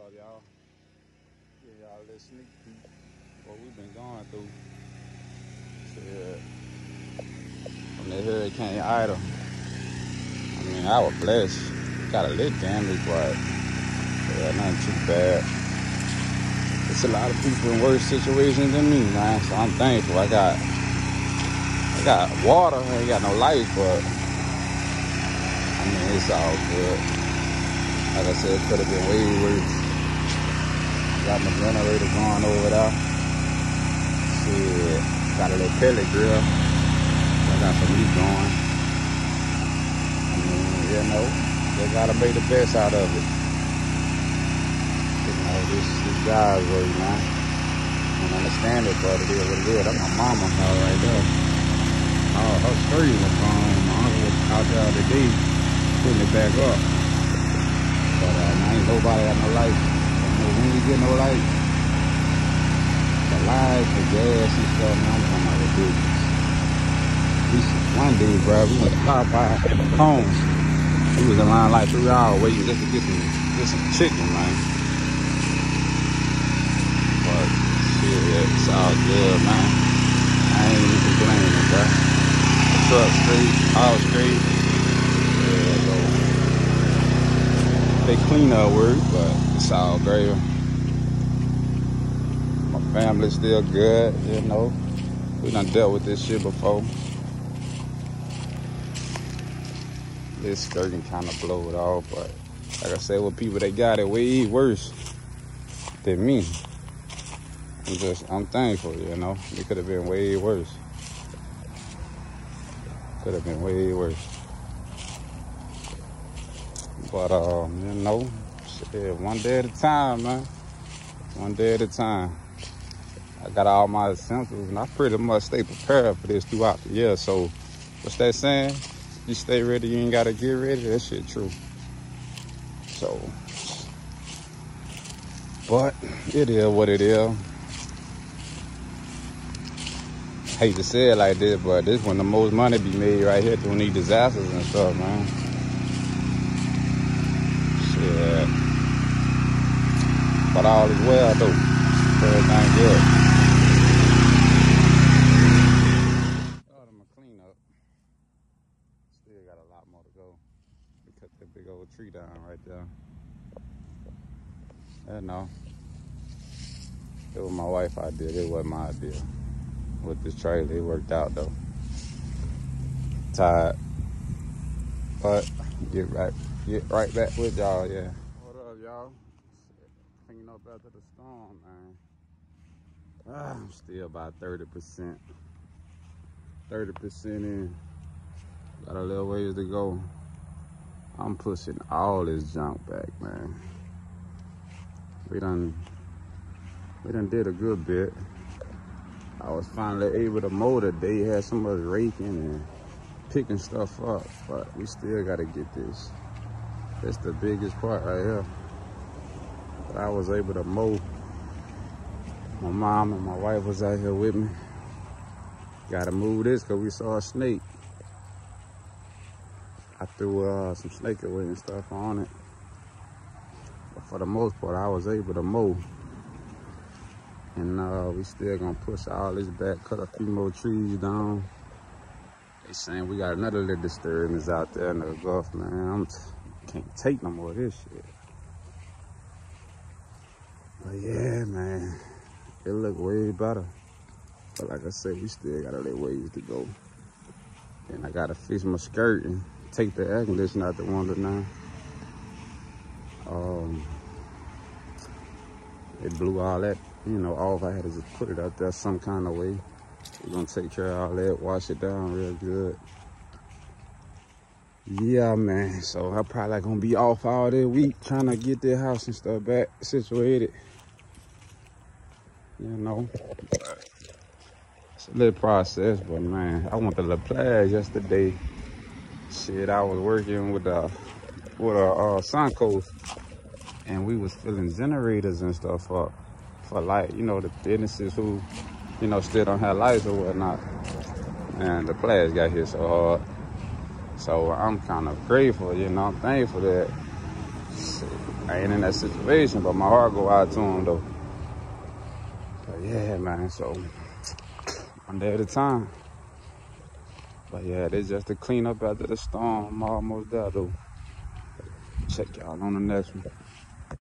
up, y'all? Give y'all a little sneak peek what we've been going through. Shit. From the Hurricane Ida. I mean, I was blessed. Got a little damage, but yeah, nothing too bad. It's a lot of people in worse situations than me, man. So I'm thankful. I got water. I ain't got no lights, but I mean, it's all good. Like I said, it could have been way worse. Got my generator going over there. Shit. Got a little pellet grill. I got some meat going. I mean, you know, they gotta make the best out of it. You know, this guy's work, man. I don't understand it, but it is what it is. That's my mama right there. Oh, her screen was gone. My uncle was out there today putting it back up. But ain't nobody got no light. When you get no light, the lights, the gas and stuff, man, I'm talking about ridiculous. One day, bro, we went to Popeye Homes. We was in line like 3 hours waiting just to get some chicken, man. But shit, it's all good, man. I ain't even complaining, bro. The truck straight, all straight. Yeah, so they clean up work, but it's all great. My family's still good, you know. We done dealt with this shit before. This skirting kind of blow it off, but like I said, with people that got it way worse than me, I'm thankful, you know. It could have been way worse. Could have been way worse. But you know, shit, one day at a time, man. One day at a time. I got all my essentials, and I pretty much stay prepared for this throughout the year. So, what's that saying? You stay ready, you ain't gotta get ready. That shit true. So, but it is what it is. Hate to say it like this, but this when the most money be made right here during these disasters and stuff, man. Shit. But all is well though. Everything good. Still got a lot more to go. We cut that big old tree down right there. And no, it was my wife's idea. It wasn't my idea. With this trailer, it worked out though. Tired, but get right back with y'all. Yeah. What up, y'all? Cleaning up after the storm, man. I'm still about 30%. 30% in. Got a little ways to go. I'm pushing all this junk back, man. We done did a good bit. I was finally able to mow today. Had somebody raking and picking stuff up, but we still gotta get this. That's the biggest part right here. But I was able to mow. My mom and my wife was out here with me. Gotta move this because we saw a snake. I threw some snake away and stuff on it. But for the most part, I was able to mow. And we still gonna push all this back, cut a few more trees down. They saying we got another little disturbance out there in the Gulf, man. Can't take no more of this shit. But yeah, man, it look way better. But like I said, we still got a little ways to go. And I gotta fix my skirt and take the air conditioner out the window now. It blew all that, you know, off. I had to just put it out there some kind of way. We're gonna take care of all that, wash it down real good. Yeah, man, so I'm probably gonna be off all this week trying to get the house and stuff back situated. You know, it's a little process, but man, I went to La Plage yesterday. Shit, I was working with a Suncoast, and we was filling generators and stuff up for like, you know, the businesses who, you know, still don't have lights or whatnot. And the Plage got hit so hard. So I'm kind of grateful, you know, I'm thankful that shit, I ain't in that situation, but my heart go out to them though. But yeah, man, so one day at a time. But yeah, this just to clean up after the storm. I'm almost there though. Check y'all on the next one.